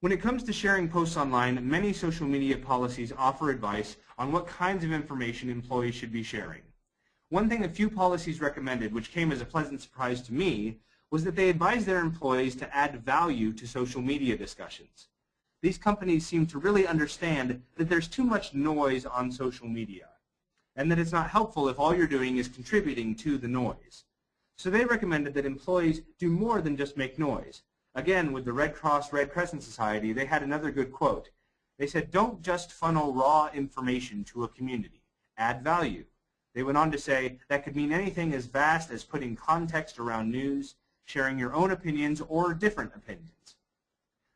When it comes to sharing posts online, many social media policies offer advice on what kinds of information employees should be sharing. One thing a few policies recommended, which came as a pleasant surprise to me, was that they advised their employees to add value to social media discussions. These companies seem to really understand that there's too much noise on social media, and that it's not helpful if all you're doing is contributing to the noise. So they recommended that employees do more than just make noise. Again, with the Red Cross Red Crescent Society, they had another good quote. They said, "Don't just funnel raw information to a community. Add value." They went on to say that could mean anything as vast as putting context around news, sharing your own opinions or different opinions.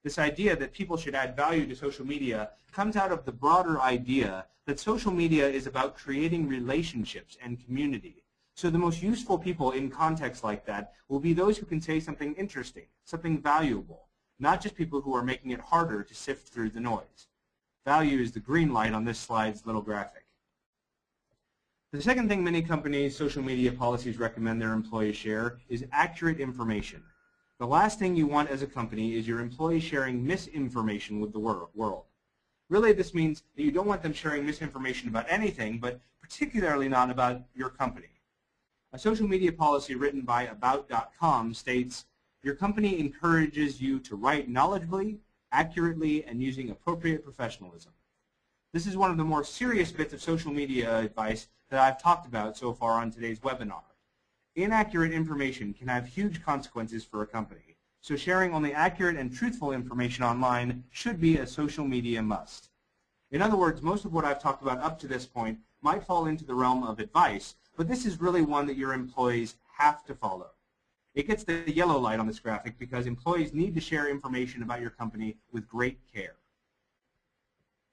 This idea that people should add value to social media comes out of the broader idea that social media is about creating relationships and community. So the most useful people in contexts like that will be those who can say something interesting, something valuable, not just people who are making it harder to sift through the noise. Value is the green light on this slide's little graphic. The second thing many companies' social media policies recommend their employees share is accurate information. The last thing you want as a company is your employees sharing misinformation with the world. Really, this means that you don't want them sharing misinformation about anything, but particularly not about your company. A social media policy written by About.com states, "Your company encourages you to write knowledgeably, accurately, and using appropriate professionalism." This is one of the more serious bits of social media advice that I've talked about so far on today's webinar. Inaccurate information can have huge consequences for a company, so sharing only accurate and truthful information online should be a social media must. In other words, most of what I've talked about up to this point might fall into the realm of advice, but this is really one that your employees have to follow. It gets the yellow light on this graphic because employees need to share information about your company with great care.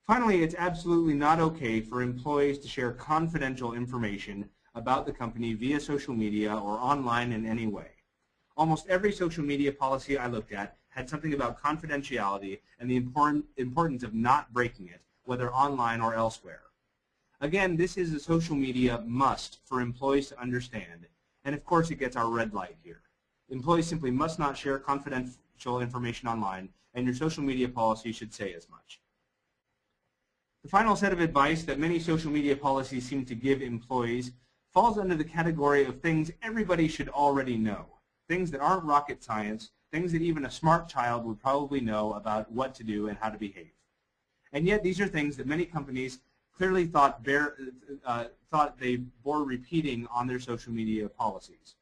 Finally, it's absolutely not okay for employees to share confidential information about the company via social media or online in any way. Almost every social media policy I looked at had something about confidentiality and the importance of not breaking it, whether online or elsewhere. Again, this is a social media must for employees to understand, and of course it gets our red light here. Employees simply must not share confidential information online, and your social media policy should say as much. The final set of advice that many social media policies seem to give employees falls under the category of things everybody should already know, things that aren't rocket science, things that even a smart child would probably know about what to do and how to behave. And yet these are things that many companies clearly thought they bore repeating on their social media policies.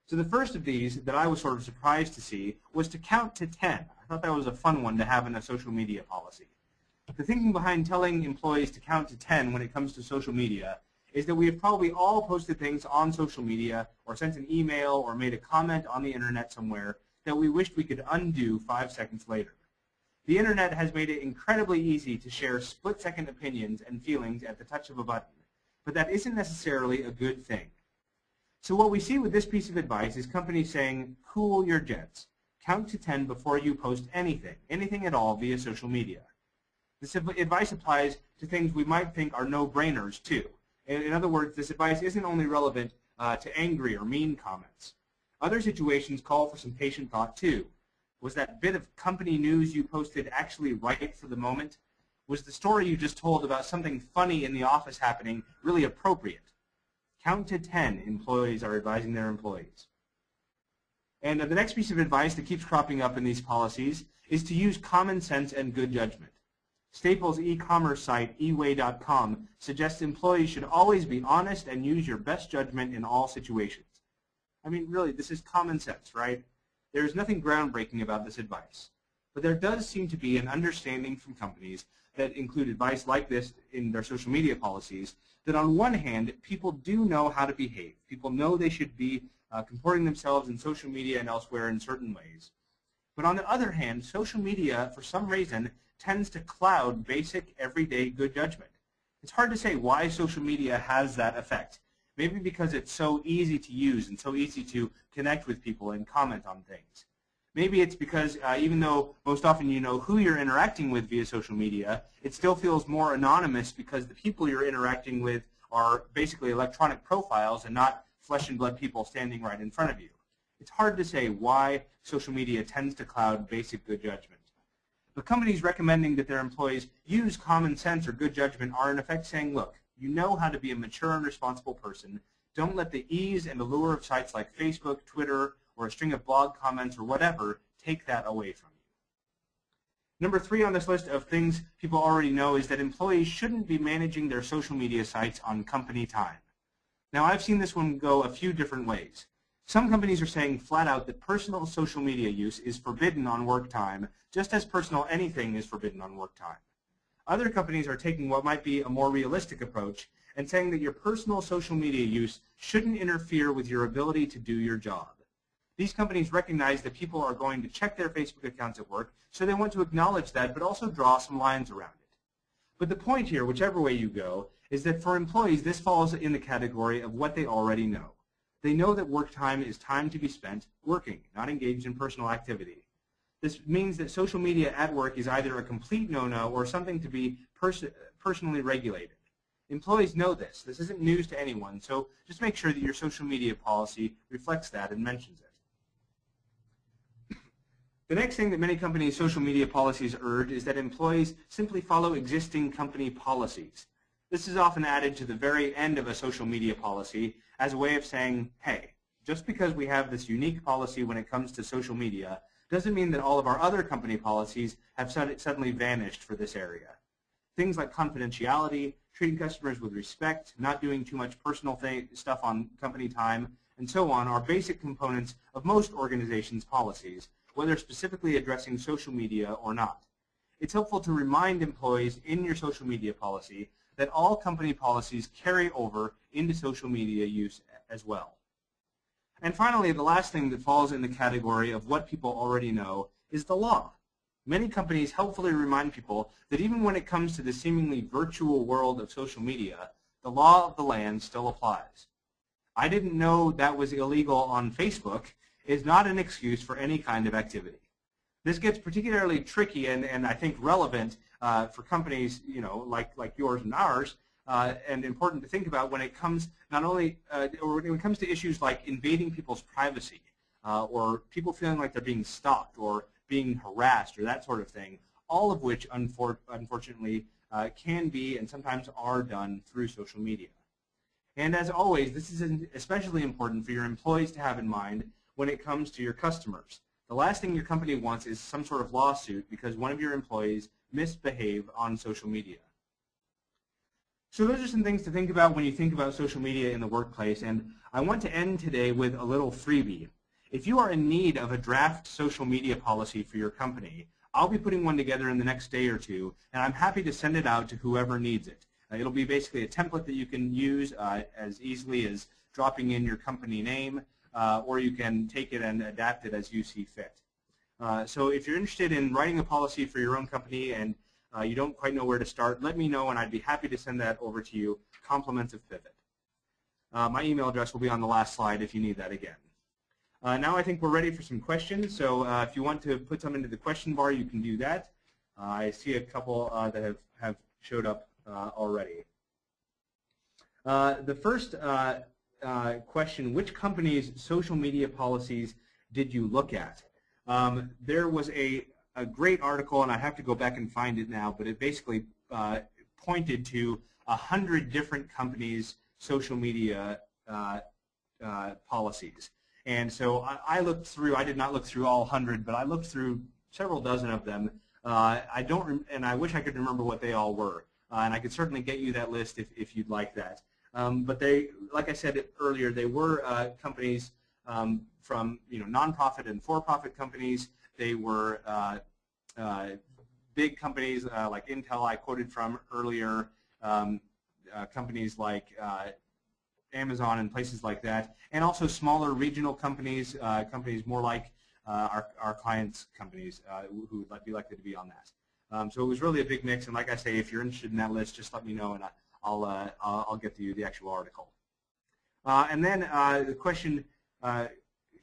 So the first of these that I was sort of surprised to see was to count to 10. I thought that was a fun one to have in a social media policy. The thinking behind telling employees to count to 10 when it comes to social media is that we have probably all posted things on social media or sent an email or made a comment on the internet somewhere that we wished we could undo 5 seconds later. The internet has made it incredibly easy to share split-second opinions and feelings at the touch of a button, but that isn't necessarily a good thing. So what we see with this piece of advice is companies saying, cool your jets. Count to 10 before you post anything at all via social media. This advice applies to things we might think are no-brainers too. In other words, this advice isn't only relevant to angry or mean comments. Other situations call for some patient thought too. Was that bit of company news you posted actually right for the moment? Was the story you just told about something funny in the office happening really appropriate? Count to 10, employees are advising their employees. And the next piece of advice that keeps cropping up in these policies is to use common sense and good judgment. Staples' e-commerce site, eway.com, suggests employees should always be honest and use your best judgment in all situations. I mean, really, this is common sense, right? There is nothing groundbreaking about this advice. But there does seem to be an understanding from companies that include advice like this in their social media policies that on one hand, people do know how to behave. People know they should be comporting themselves in social media and elsewhere in certain ways. But on the other hand, social media, for some reason, tends to cloud basic, everyday good judgment. It's hard to say why social media has that effect. Maybe because it's so easy to use and so easy to connect with people and comment on things. Maybe it's because even though most often you know who you're interacting with via social media, it still feels more anonymous because the people you're interacting with are basically electronic profiles and not flesh and blood people standing right in front of you. It's hard to say why social media tends to cloud basic good judgment. But companies recommending that their employees use common sense or good judgment are in effect saying, look, you know how to be a mature and responsible person. Don't let the ease and allure of sites like Facebook, Twitter, or a string of blog comments or whatever take that away from you. Number 3 on this list of things people already know is that employees shouldn't be managing their social media sites on company time. Now, I've seen this one go a few different ways. Some companies are saying flat out that personal social media use is forbidden on work time, just as personal anything is forbidden on work time. Other companies are taking what might be a more realistic approach and saying that your personal social media use shouldn't interfere with your ability to do your job. These companies recognize that people are going to check their Facebook accounts at work, so they want to acknowledge that but also draw some lines around it. But the point here, whichever way you go, is that for employees this falls in the category of what they already know. They know that work time is time to be spent working, not engaged in personal activity. This means that social media at work is either a complete no-no or something to be personally regulated. Employees know this. This isn't news to anyone, so just make sure that your social media policy reflects that and mentions it. The next thing that many companies' social media policies urge is that employees simply follow existing company policies. This is often added to the very end of a social media policy as a way of saying, hey, just because we have this unique policy when it comes to social media doesn't mean that all of our other company policies have suddenly vanished for this area. Things like confidentiality, treating customers with respect, not doing too much personal stuff on company time, and so on are basic components of most organizations' policies, whether specifically addressing social media or not. It's helpful to remind employees in your social media policy that all company policies carry over into social media use as well. And finally, the last thing that falls in the category of what people already know is the law. Many companies helpfully remind people that even when it comes to the seemingly virtual world of social media, the law of the land still applies. I didn't know that was illegal on Facebook is not an excuse for any kind of activity. This gets particularly tricky and I think relevant for companies, like yours and ours, and important to think about when it comes not only or when it comes to issues like invading people's privacy or people feeling like they're being stalked or being harassed or that sort of thing, all of which unfortunately can be and sometimes are done through social media. And as always, this is especially important for your employees to have in mind when it comes to your customers. The last thing your company wants is some sort of lawsuit because one of your employees misbehave on social media. So those are some things to think about when you think about social media in the workplace, and I want to end today with a little freebie. If you are in need of a draft social media policy for your company, I'll be putting one together in the next day or two, and I'm happy to send it out to whoever needs it. It'll be basically a template that you can use as easily as dropping in your company name, or you can take it and adapt it as you see fit. So if you're interested in writing a policy for your own company and you don't quite know where to start, let me know and I'd be happy to send that over to you, compliments of Pivot. My email address will be on the last slide if you need that again. Now I think we're ready for some questions, so if you want to put some into the question bar, you can do that. I see a couple that have showed up already. The first question, which company's social media policies did you look at? There was a great article, and I have to go back and find it now, but it basically pointed to 100 different companies' social media policies. And so I looked through, I did not look through all 100, but I looked through several dozen of them. And I wish I could remember what they all were. And I could certainly get you that list if you'd like that. But they, like I said earlier, they were companies from nonprofit and for-profit companies. They were big companies like Intel I quoted from earlier, companies like Amazon and places like that, and also smaller regional companies, companies more like our clients' companies who would be likely to be on that. So it was really a big mix, and like I say, if you're interested in that list, just let me know, and I'll get to you the actual article. And then the question,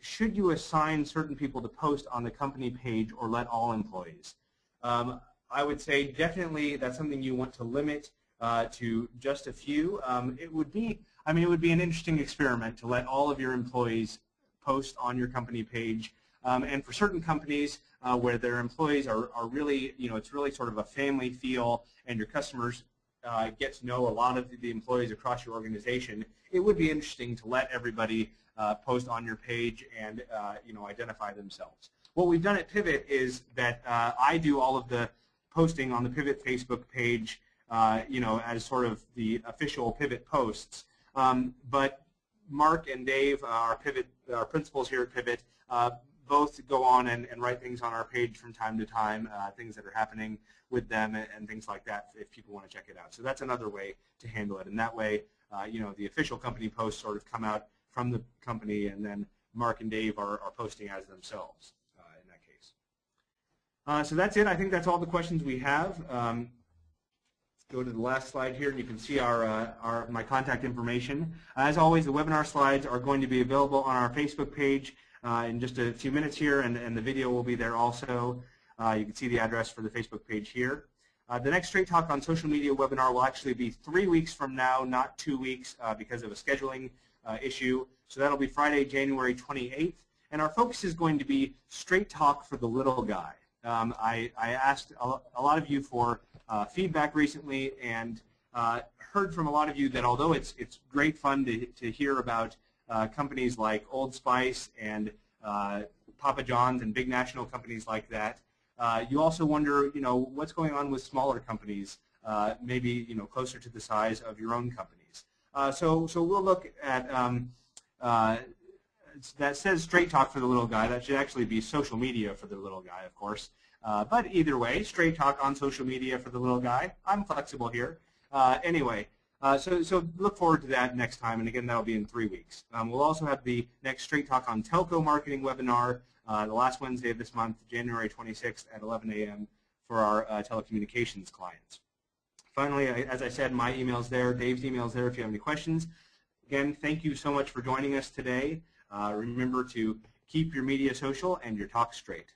should you assign certain people to post on the company page or let all employees? I would say definitely that's something you want to limit to just a few. It would be an interesting experiment to let all of your employees post on your company page. And for certain companies where their employees are really, it's really sort of a family feel, and your customers get to know a lot of the employees across your organization, it would be interesting to let everybody post on your page and identify themselves. What we've done at Pivot is that I do all of the posting on the Pivot Facebook page, as sort of the official Pivot posts. But Mark and Dave, our principals here at Pivot, both go on and write things on our page from time to time, things that are happening with them and things like that if people want to check it out. So that's another way to handle it. And that way, the official company posts sort of come out from the company, and then Mark and Dave are posting as themselves in that case. So that's it. I think that's all the questions we have. Go to the last slide here, and you can see my contact information. As always, the webinar slides are going to be available on our Facebook page in just a few minutes here, and the video will be there also. You can see the address for the Facebook page here. The next Straight Talk on Social Media webinar will actually be 3 weeks from now, not 2 weeks, because of a scheduling issue. So that'll be Friday, January 28th. And our focus is going to be Straight Talk for the little guy. I asked a lot of you for feedback recently, and heard from a lot of you that although it's great fun to hear about companies like Old Spice and Papa John's and big national companies like that, you also wonder, what's going on with smaller companies, maybe closer to the size of your own companies. So we'll look at that says Straight Talk for the little guy. That should actually be social media for the little guy, of course. But either way, Straight Talk on social media for the little guy. I'm flexible here. Anyway, so look forward to that next time, and again, that'll be in 3 weeks. We'll also have the next Straight Talk on Telco Marketing webinar the last Wednesday of this month, January 26th at 11 a.m. for our telecommunications clients. Finally, as I said, my email's there, Dave's email's there if you have any questions. Again, thank you so much for joining us today. Remember to keep your media social and your talk straight.